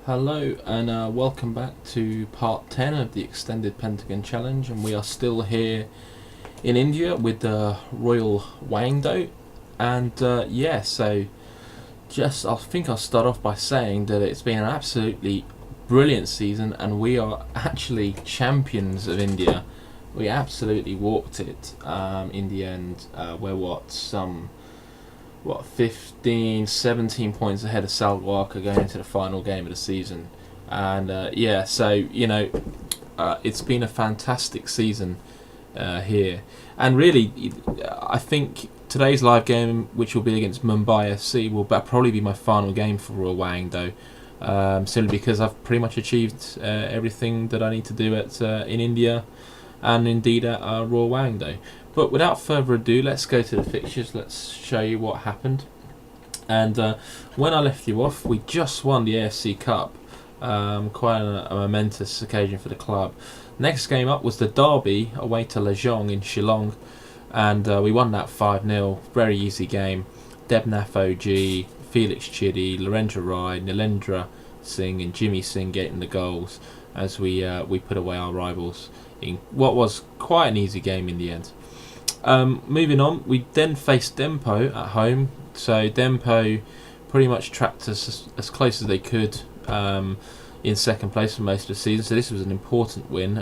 Hello and welcome back to part 10 of the extended Pentagon challenge, and we are still here in India with the Royal Wangdo. I think I'll start off by saying that it's been an absolutely brilliant season and we are actually champions of India. We absolutely walked it in the end. We're 15, 17 points ahead of Salwaka going into the final game of the season. It's been a fantastic season here. And really, I think today's live game, which will be against Mumbai FC, will probably be my final game for Royal Wangdo. Simply because I've pretty much achieved everything that I need to do in India and indeed at Royal Wangdo. But without further ado, let's go to the fixtures. Let's show you what happened. And when I left you off, we just won the AFC Cup. Quite a momentous occasion for the club. Next game up was the derby away to Lejong in Shillong. And we won that 5-0. Very easy game. Debnath OG, Felix Chidi, Larendra Rai, Nilendra Singh and Jimmy Singh getting the goals as we put away our rivals in what was quite an easy game in the end. Moving on, we then faced Dempo at home. So Dempo pretty much trapped us as close as they could in second place for most of the season. So this was an important win.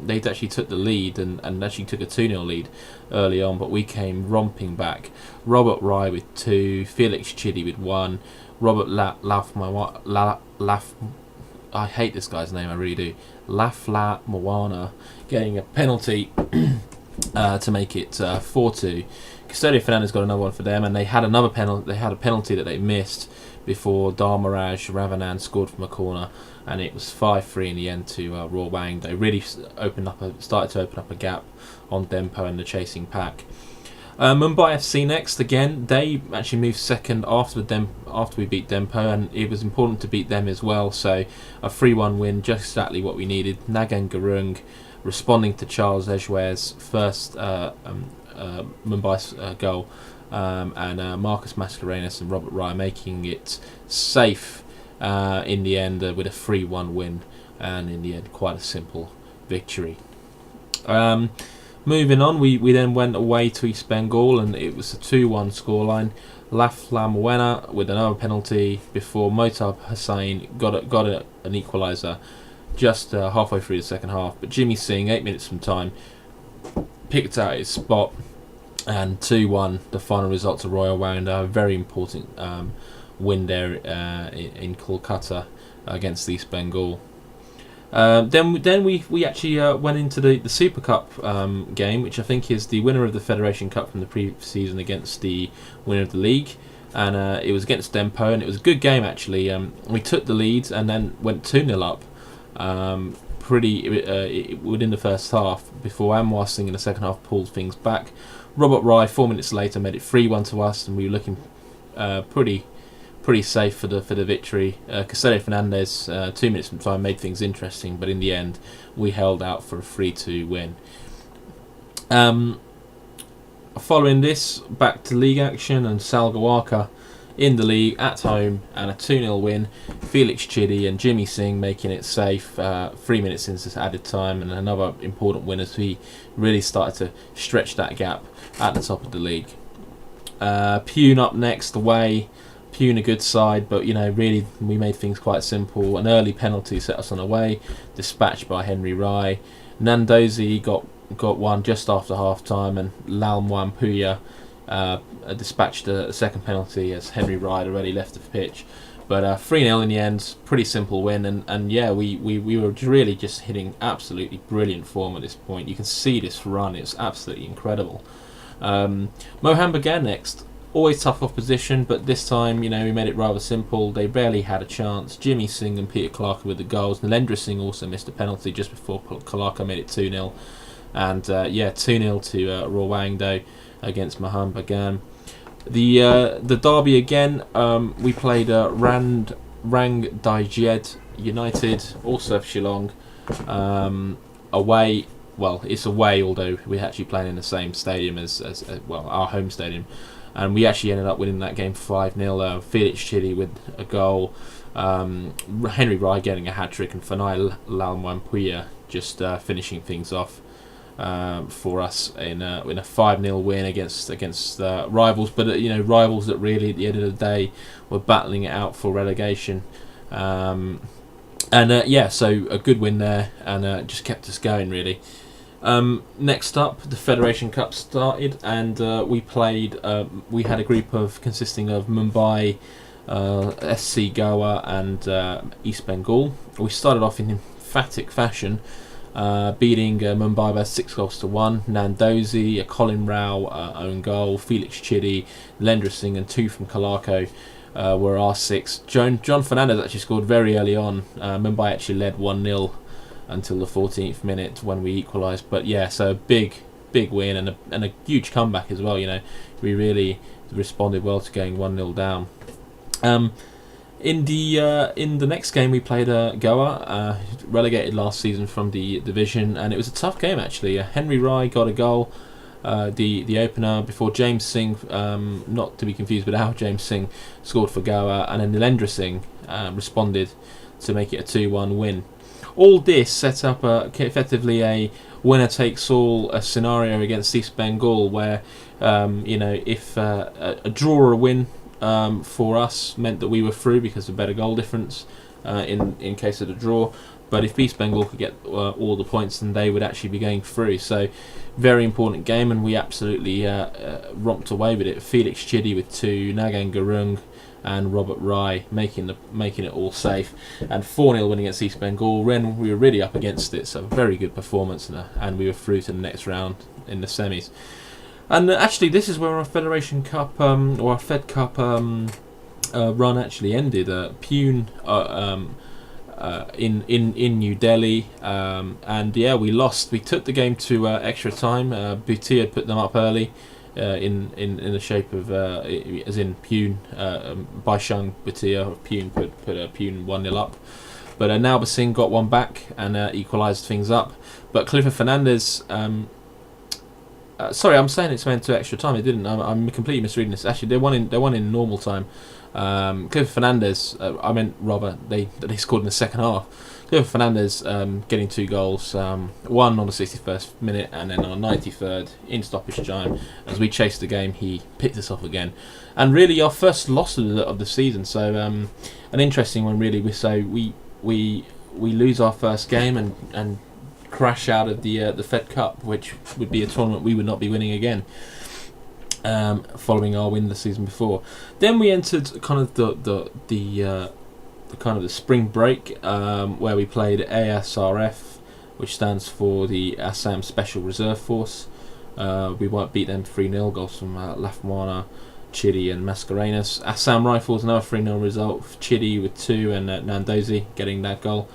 They actually took the lead and actually took a 2-0 lead early on, but we came romping back. Robert Rai with 2, Felix Chidi with 1, Robert I hate this guy's name, I really do. Lafla Moana getting a penalty to make it 4-2. Custodio Fernandez got another one for them, and they had another penalty. They had a penalty that they missed before Dharmaraj Ravanan scored from a corner, and it was 5-3 in the end to Royal Wang. They really started to open up a gap on Dempo and the chasing pack. Mumbai FC next. Again, they actually moved second after we beat Dempo, and it was important to beat them as well. So a 3-1 win, just exactly what we needed. Nagan Gurung responding to Charles Ejwere's first Mumbai goal, and Marcus Mascarenas and Robert Rai making it safe in the end with a 3-1 win, and in the end quite a simple victory. Moving on, we then went away to East Bengal, and it was a 2-1 scoreline. Lafla Moana with another penalty before Motab Hussain got an equaliser just halfway through the second half. But Jimmy Singh, 8 minutes from time, picked out his spot, and 2-1 the final result to Royal Wangdo. A very important win there in Kolkata against East Bengal. Then we actually went into the Super Cup game, which I think is the winner of the Federation Cup from the previous season against the winner of the league, and it was against Dempo, and it was a good game actually. We took the lead and then went 2-0 up within the first half before Anwar Singh in the second half pulled things back. Robert Rai 4 minutes later made it 3-1 to us, and we were looking pretty safe for the victory. Custodio Fernandez 2 minutes from time made things interesting, but in the end we held out for a 3-2 win. Following this, back to league action, and Salgawaka in the league at home and a 2-0 win. Felix Chidi and Jimmy Singh making it safe 3 minutes into added time, and another important win as we really started to stretch that gap at the top of the league. Pune up next away. Pune a good side, but really we made things quite simple. An early penalty set us on our way, dispatched by Henry Rai. Nandozi got one just after half time, and Lal Mwampuya dispatched a second penalty as Henry Rai had already left the pitch. But 3-0 in the end, pretty simple win, and we were really just hitting absolutely brilliant form at this point. You can see this run, it's absolutely incredible. Moham Bagan next. Always tough opposition, but this time, we made it rather simple. They barely had a chance. Jimmy Singh and Peter Clark with the goals. Nilendra Singh also missed a penalty just before Clark made it 2-0. And 2-0 to Royal Wangdo against Moham Bagan. The derby again, we played Rang Daijied United, also of Shillong, away. Well, it's away, although we're actually playing in the same stadium as our home stadium. And we actually ended up winning that game 5-0. Felix Chidi with a goal. Henry Rye getting a hat-trick, and Fanai Lalmwampuya just finishing things off for us in a 5-0 win against rivals, but rivals that really at the end of the day were battling it out for relegation. So a good win there, and just kept us going really. Next up, the Federation Cup started, and we played. We had a group consisting of Mumbai, SC Goa, and East Bengal. We started off in emphatic fashion, beating Mumbai by 6-1. Nandozi, a Colin Rao own goal, Felix Chidi, Lendra Singh, and 2 from Kalako were our 6. John Fernandez actually scored very early on. Mumbai actually led 1-0 until the 14th minute when we equalised. But yeah, so a big win and a huge comeback as well. We really responded well to going 1-0 down. In the next game we played Goa, relegated last season from the division, and it was a tough game actually. Henry Rye got a goal, the opener, before James Singh, not to be confused with our James Singh, scored for Goa, and then Nilendra Singh responded to make it a 2-1 win. All this set up effectively a winner-takes-all scenario against East Bengal, where if a draw or a win for us meant that we were through because of better goal difference in case of the draw. But if East Bengal could get all the points, then they would actually be going through. So very important game, and we absolutely romped away with it. Felix Chidi with 2, Nagan Gurung and Robert Rai making it all safe, and 4-0 win against East Bengal. When we were really up against it, so very good performance, and we were through to the next round in the semis. And actually, this is where our Federation Cup or our Fed Cup run actually ended. Pune in New Delhi, and yeah, we lost. We took the game to extra time. Bhutia had put them up early. In the shape of as in Pune, Baishang Bhutia of Pune put Pune 1-0 up, but Nauba Singh got one back and equalised things up. But Clifford Fernandez, sorry, I'm saying it's went to extra time. It didn't. I'm completely misreading this. Actually, they won in normal time. Clifford Fernandez, I meant Robert. They scored in the second half. Clifford Fernandez getting 2 goals, one on the 61st minute and then on the 93rd in stoppage time. As we chased the game, he picked us off again, and really our first loss of the season. So an interesting one, really. We lose our first game and crash out of the Fed Cup, which would be a tournament we would not be winning again. Following our win the season before, then we entered kind of the spring break, where we played ASRF, which stands for the Assam Special Reserve Force. We beat them 3-0, goals from Lafmana, Chidi and Mascarenas. Assam Rifles, another 3-0 result, Chidi with 2 and Nandozi getting that goal.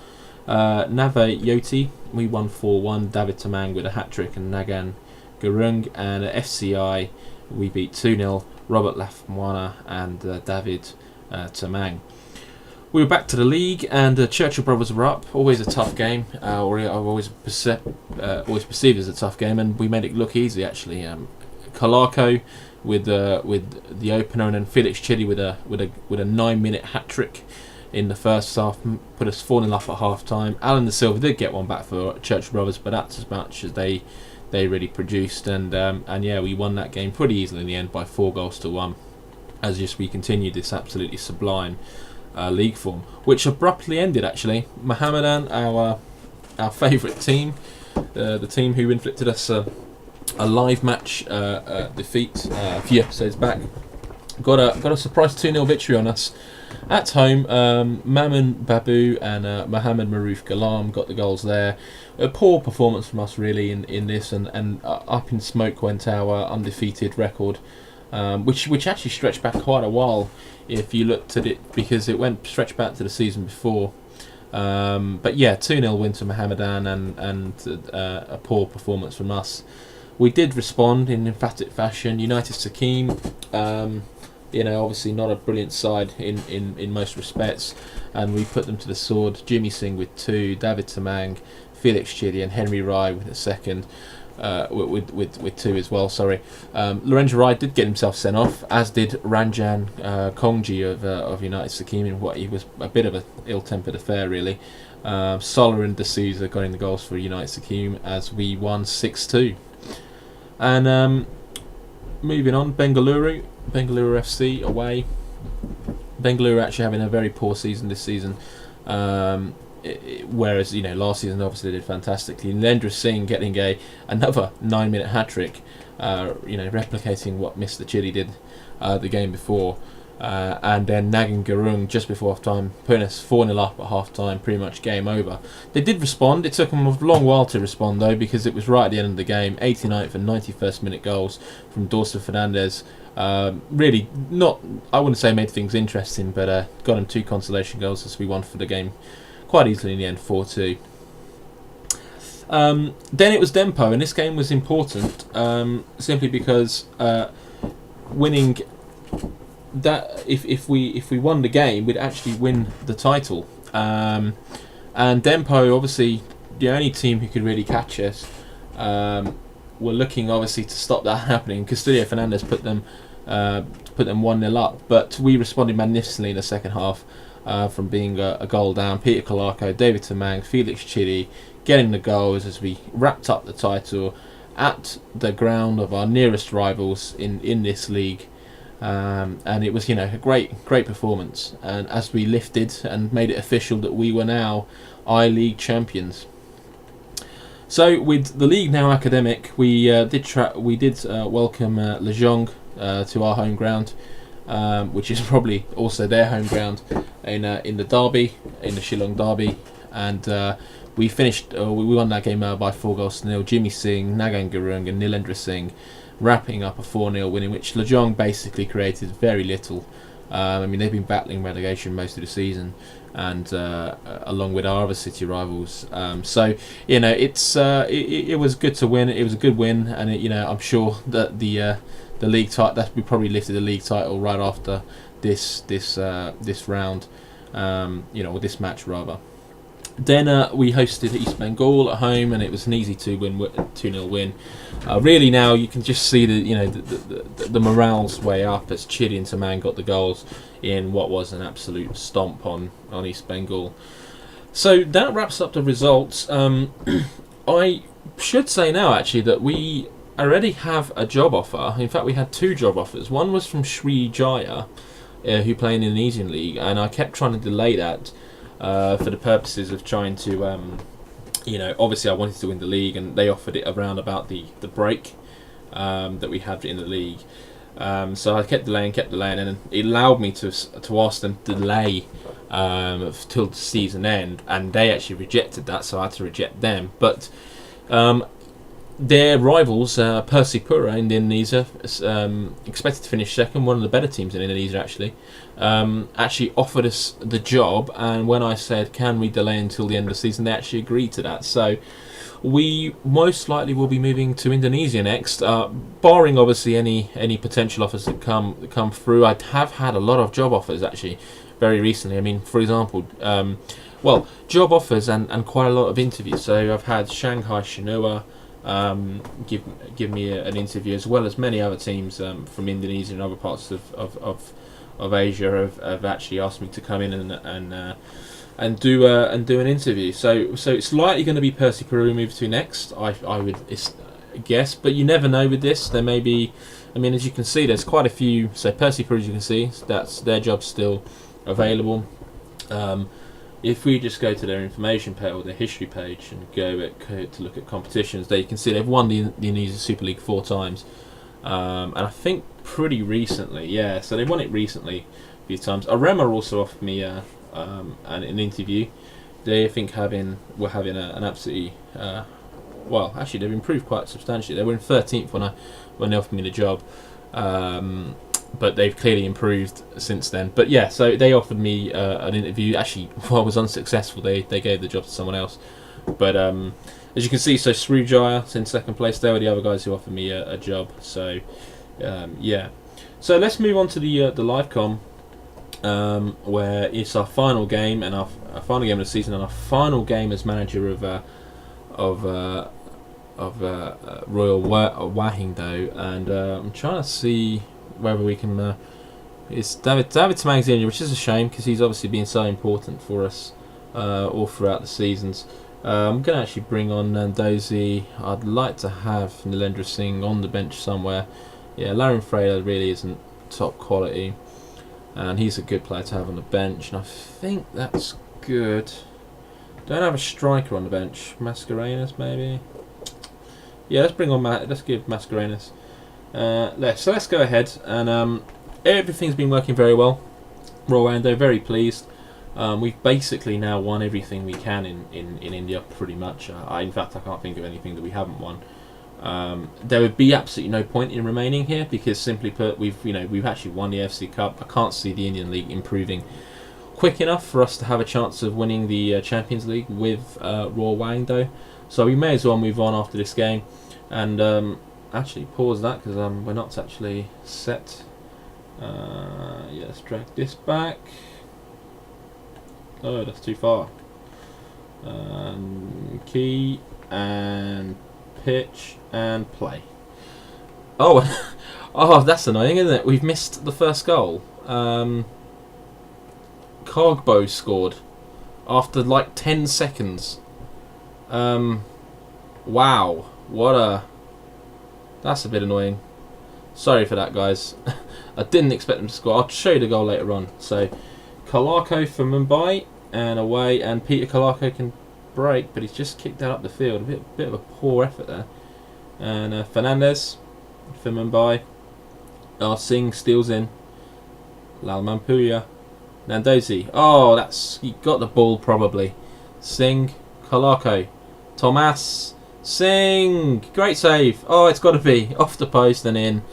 Nava Yoti, we won 4-1, David Tamang with a hat-trick and Nagan Gurung. And FCI, we beat 2-0, Robert Lafmana and David Tamang. We were back to the league, and Churchill Brothers were up. Always a tough game, or I've always perceived as a tough game, and we made it look easy actually. Kalako with the opener, and then Felix Chidi with a 9-minute hat trick in the first half, put us 4-0 up at half time. Alan De Silva did get one back for Churchill Brothers, but that's as much as they really produced, and yeah, we won that game pretty easily in the end by 4-1. As we continued this absolutely sublime league form, which abruptly ended actually. Mohammedan, our favourite team, the team who inflicted us a live match defeat a few episodes back, got a surprise 2-0 victory on us at home. Mamun Babu and Mohammed Maroof Ghulam got the goals there. A poor performance from us really in this, and up in smoke went our undefeated record, which actually stretched back quite a while if you looked at it, because it stretched back to the season before. But yeah, 2-0 win to Mohammedan, and a poor performance from us. We did respond in emphatic fashion. United Sakim, obviously not a brilliant side in most respects, and we put them to the sword. Jimmy Singh with 2, David Tamang, Felix Chidi and Henry Rai with a second. with 2 as well. Sorry, Lorenzo Rai did get himself sent off, as did Ranjan Kongji of United Sikkim in what he was a bit of an ill-tempered affair, really. Solar and D'Souza got in the goals for United Sikkim as we won 6-2. And moving on, Bengaluru FC away. Bengaluru actually having a very poor season this season. Whereas last season obviously they did fantastically. Narendra Singh getting another 9-minute hat trick, replicating what Mr. Chidi did the game before, and then Nagan Gurung just before half time, putting us 4-0 up at half time, pretty much game over. They did respond. It took them a long while to respond though, because it was right at the end of the game. 89th and 91st minute goals from Dorsa Fernandez. Really not, I wouldn't say made things interesting, but got him 2 consolation goals as we won for the game quite easily in the end, 4-2. Then it was Dempo, and this game was important simply because winning that, if we won the game, we'd actually win the title. And Dempo, obviously the only team who could really catch us, were looking obviously to stop that happening. Castillo Fernandez put them 1-0 up, but we responded magnificently in the second half. From being a goal down, Peter Kalako, David Tamang, Felix Chidi getting the goals as we wrapped up the title at the ground of our nearest rivals in this league, and it was a great performance, and as we lifted and made it official that we were now I-League champions. So with the league now academic, we did welcome Lejong to our home ground. Which is probably also their home ground in the derby, in the Shillong derby, and we won that game by 4-0. Jimmy Singh, Nagan Gurung and Nilendra Singh wrapping up a 4-0 win, in which Lejong basically created very little. They've been battling relegation most of the season, and along with our other city rivals. It was good to win. It was a good win, and I'm sure that the league title, that we probably lifted the league title right after this round, or this match rather. Then we hosted East Bengal at home, and it was an easy 2-0 win. Really, now you can just see the morale's way up as Chidi and Taman got the goals in what was an absolute stomp on East Bengal. So that wraps up the results. I should say now actually that we already have a job offer. In fact, we had 2 job offers. One was from Sriwijaya, who play in the Indonesian league, and I kept trying to delay that for the purposes of trying to, obviously I wanted to win the league, and they offered it around about the break that we had in the league. So I kept delaying, and it allowed me to ask them to delay till the season end, and they actually rejected that, so I had to reject them. But their rivals, Persipura in Indonesia, expected to finish second, one of the better teams in Indonesia actually offered us the job, and when I said can we delay until the end of the season, they actually agreed to that. So we most likely will be moving to Indonesia next, barring obviously any potential offers that come through. I have had a lot of job offers actually very recently. For example, job offers and quite a lot of interviews. So I've had Shanghai Shenhua give me an interview, as well as many other teams from Indonesia and other parts of Asia have actually asked me to come in and do an interview. So it's likely going to be Persipura we move to next. I would guess, but you never know with this. There may be. As you can see, there's quite a few. So Persipura, as you can see, that's their job still available. If we just go to their information page or their history page and go to look at competitions, there you can see they've won the Indonesia Super League 4 times, and I think pretty recently, yeah. So they won it recently a few times. Arema also offered me an interview. They think were having an absolutely actually they've improved quite substantially. They were in 13th when they offered me the job. But they've clearly improved since then. But yeah, so they offered me an interview. Actually, I was unsuccessful. They gave the job to someone else. But as you can see, so Sriwijaya in second place. They were the other guys who offered me a job. So yeah. So let's move on to the live com, where it's our final game and our final game of the season, and our final game as manager of Royal Wahindo, and I'm trying to see whether we can. It's David Tamang Jr., which is a shame because he's obviously been so important for us all throughout the seasons. I'm going to actually bring on Nandozi. I'd like to have Nilendra Singh on the bench somewhere. Yeah, Lauren Fraser really isn't top quality, and he's a good player to have on the bench, and I think that's good. Don't have a striker on the bench. Mascarenas maybe. Yeah, let's bring on let's give Mascarenas. Let's go ahead, and everything's been working very well. Rwanda, very pleased. We've basically now won everything we can in India, pretty much. In fact, I can't think of anything that we haven't won. There would be absolutely no point in remaining here because, simply put, we've actually won the AFC Cup. I can't see the Indian League improving quick enough for us to have a chance of winning the Champions League with Royal Wangdo. So we may as well move on after this game, and actually pause that because we're not actually set. Yeah, let's drag this back. Oh, that's too far. Key and pitch and play. Oh, oh, that's annoying, isn't it? We've missed the first goal. Cogbo scored after like 10 seconds. Wow, that's a bit annoying. Sorry for that, guys. I didn't expect them to score. I'll show you the goal later on. So, Kalako for Mumbai and away, and Peter Kalako can break, but he's just kicked that up the field. A bit of a poor effort there. And Fernandez for Mumbai. Singh steals in. Lal Mampuya. Nandozi. Oh, he got the ball probably. Singh, Kalako, Thomas, Singh. Great save. Oh, it's got to be off the post and in.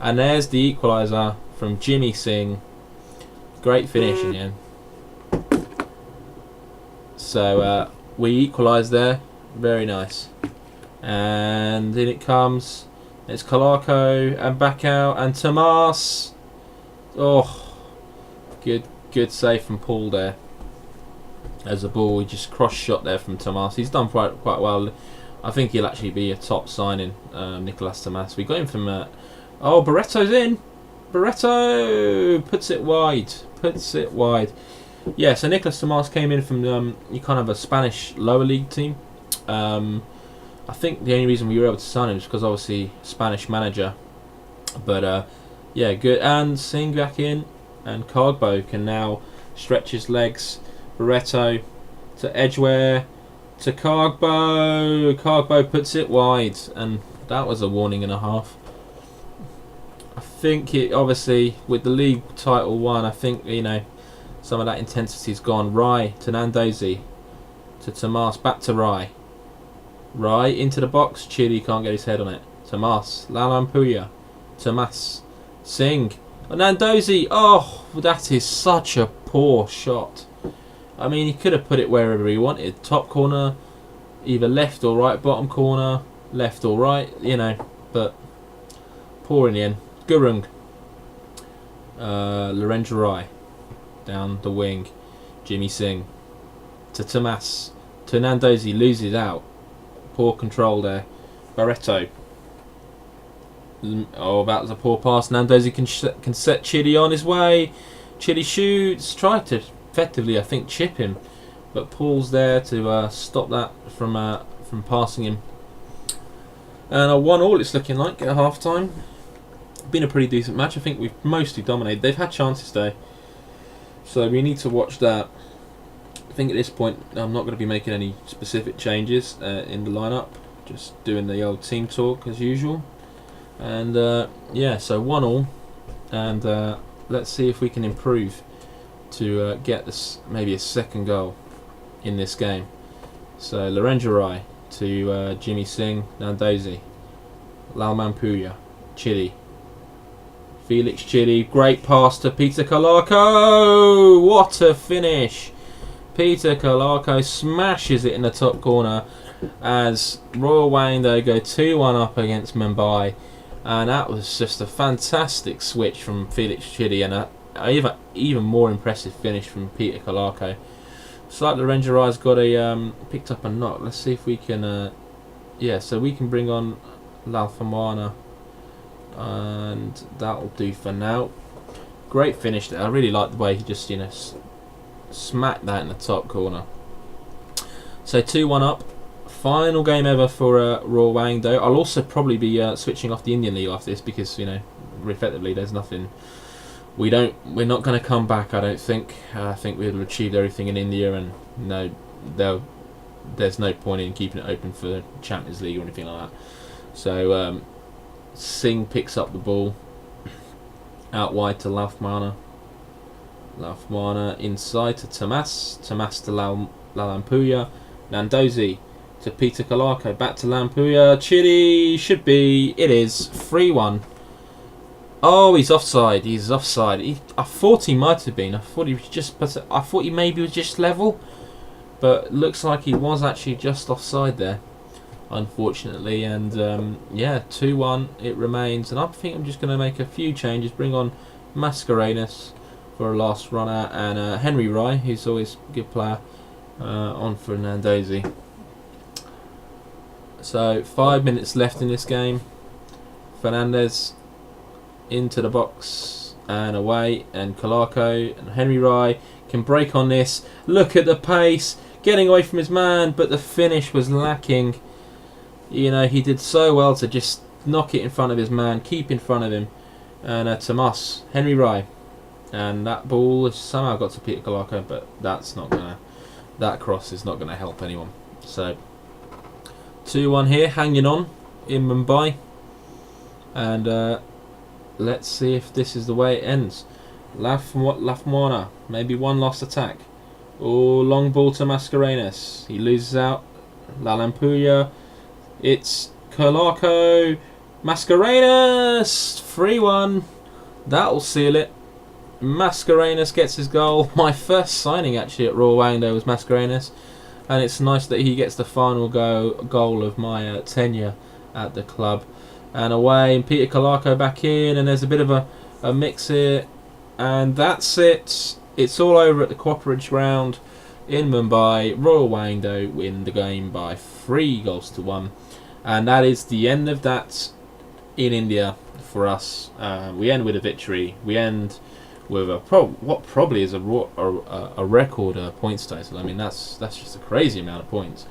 And there's the equaliser from Jimmy Singh. Great finish again. So we equalised there. Very nice. And in it comes. It's Kalako and back out and Tomas. Oh, good save from Paul there. As a ball, he just cross shot there from Tomas. He's done quite well. I think he'll actually be a top signing, Nicolas Tomas. We got him from. Oh, Barreto's in. Barreto puts it wide. Yeah, so Nicolas Tomas came in from kind of a Spanish lower league team. I think the only reason we were able to sign him is because obviously Spanish manager. But yeah, good. And Singh back in, and Cogbo can now stretch his legs. Barreto to Edgware to Cogbo. Cogbo puts it wide, and that was a warning and a half. I think it obviously with the league title won. I think some of that intensity's gone. Rai to Nandozi to Tomas, back to Rai. Rai into the box. Chidi can't get his head on it. Tomas, Lalampuya, Tomas, Singh, Nandozi. Oh, that is such a poor shot. I mean, he could have put it wherever he wanted. Top corner, either left or right. Bottom corner, left or right. But poor in the end. Gurung. Larendra Rai down the wing. Jimmy Singh to Tomas to Nandozi, loses out. Poor control there. Barreto. Oh, that was a poor pass. Nandozi can set Chidi on his way. Chidi shoots. Tried to effectively, I think, chip him, but Paul's there to stop that from passing him. And a 1-1 it's looking like at half time. Been a pretty decent match. I think we've mostly dominated. They've had chances though, so we need to watch that. I think at this point I'm not going to be making any specific changes in the lineup. Just doing the old team talk as usual. And yeah, so 1-1, and let's see if we can improve to get this maybe a second goal in this game. So Larendra Rai to Jimmy Singh, Nandozi, Lal Mampuya, Chidi, Felix Chidi, great pass to Peter Kalako. What a finish! Peter Kalako smashes it in the top corner as Royal Wangdo go 2-1 up against Mumbai, and that was just a fantastic switch from Felix Chidi and a even more impressive finish from Peter Kalako. It's like Larendra Rai's got picked up a knock. Let's see if we can yeah, so we can bring on Lalfamana, and that'll do for now. Great finish there. I really like the way he just, smacked that in the top corner. So 2-1 up. Final game ever for Royal Wangdo. I'll also probably be switching off the Indian League after this because, effectively there's nothing. We're not going to come back, I don't think. I think we've achieved everything in India, and there's no point in keeping it open for Champions League or anything like that. So Singh picks up the ball out wide to Lalfamana. Lalfamana inside to Tamas. Tamas to Lalampuya. Nandozi to Peter Kalako. Back to Lampuya. Chidi should be. It is 3-1. Oh, he's offside. He's offside. I thought he might have been. I thought he maybe was just level, but looks like he was actually just offside there, unfortunately. And 2-1 it remains. And I think I'm just going to make a few changes. Bring on Mascarenas for a last runner, and Henry Rai, who's always a good player, on for Nandozi. So 5 minutes left in this game. Fernandez into the box and away, and Kalako and Henry Rai can break on this. Look at the pace, getting away from his man, but the finish was lacking. He did so well to just knock it in front of his man, keep in front of him. And Tomas, Henry Rai, and that ball has somehow got to Peter Kalako, but that cross is not gonna help anyone. So 2-1 here, hanging on in Mumbai, and let's see if this is the way it ends. Lalfamana, maybe one last attack. Oh, long ball to Mascarenas. He loses out. Lalampuya. It's Kalako. Mascarenas! 3-1. That'll seal it. Mascarenas gets his goal. My first signing actually at Royal Wangdo was Mascarenas, and it's nice that he gets the final goal of my tenure at the club. And away, and Peter Kalako back in, and there's a bit of a mix here, and that's it. It's all over at the Cooperage Ground in Mumbai. Royal Wangdo win the game by 3-1, and that is the end of that in India for us. We end with a victory. We end with what probably is a record points total. I mean, that's just a crazy amount of points.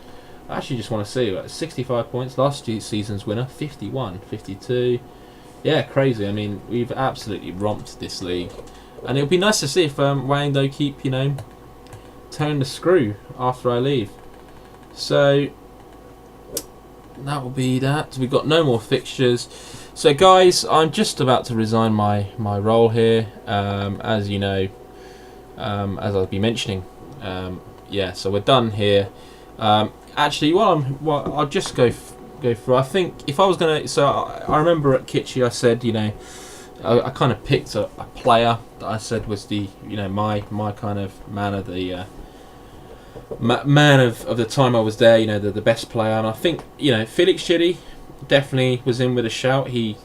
I actually just want to see 65 points. Last season's winner, 51, 52. Yeah, crazy. I mean, we've absolutely romped this league, and it'll be nice to see if Wangdo keep turning the screw after I leave. So that will be that. We've got no more fixtures. So guys, I'm just about to resign my role here. As you know, as I'll be mentioning. So we're done here. Actually, I'll just go through. I think if I was gonna, I remember at Kitchie I said, I kind of picked a player that I said was the, my kind of man of the man of the time I was there. The best player, and I think Felix Chidi definitely was in with a shout. He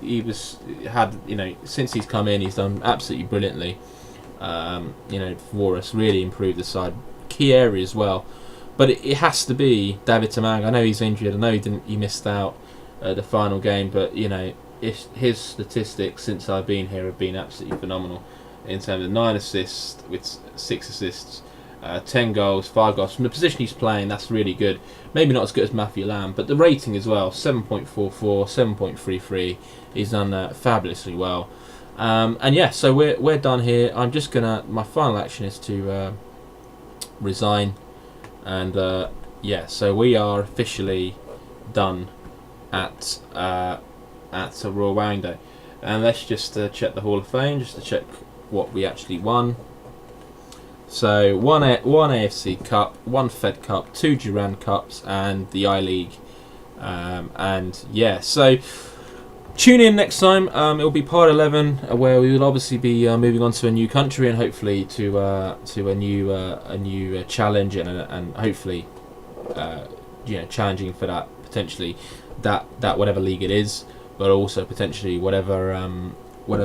had since he's come in, he's done absolutely brilliantly. For us, really improved the side, key area as well. But it has to be David Tamang. I know he's injured. I know he missed out the final game. But his statistics since I've been here have been absolutely phenomenal. In terms of 9 assists with 6 assists, 10 goals, 5 goals from the position he's playing. That's really good. Maybe not as good as Matthew Lamb, but the rating as well: 7.44, 7.33. He's done fabulously well. So we're done here. I'm just gonna. My final action is to resign. And so we are officially done at Royal Wangdo. And let's just check the Hall of Fame, just to check what we actually won. So one AFC Cup, 1 Fed Cup, 2 Durand Cups, and the I-League. So tune in next time. It'll be part 11, where we will obviously be moving on to a new country, and hopefully to a new challenge, and hopefully challenging for that, potentially that whatever league it is, but also potentially whatever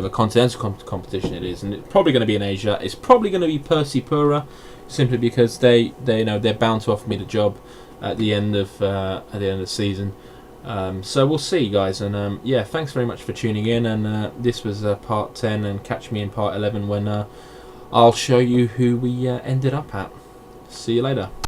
continental competition it is. And it's probably going to be in Asia. It's probably going to be Persipura, simply because they're bound to offer me the job at the end of the season. So we'll see, guys, and yeah, thanks very much for tuning in. And this was part 10, and catch me in part 11 when I'll show you who we ended up at. See you later.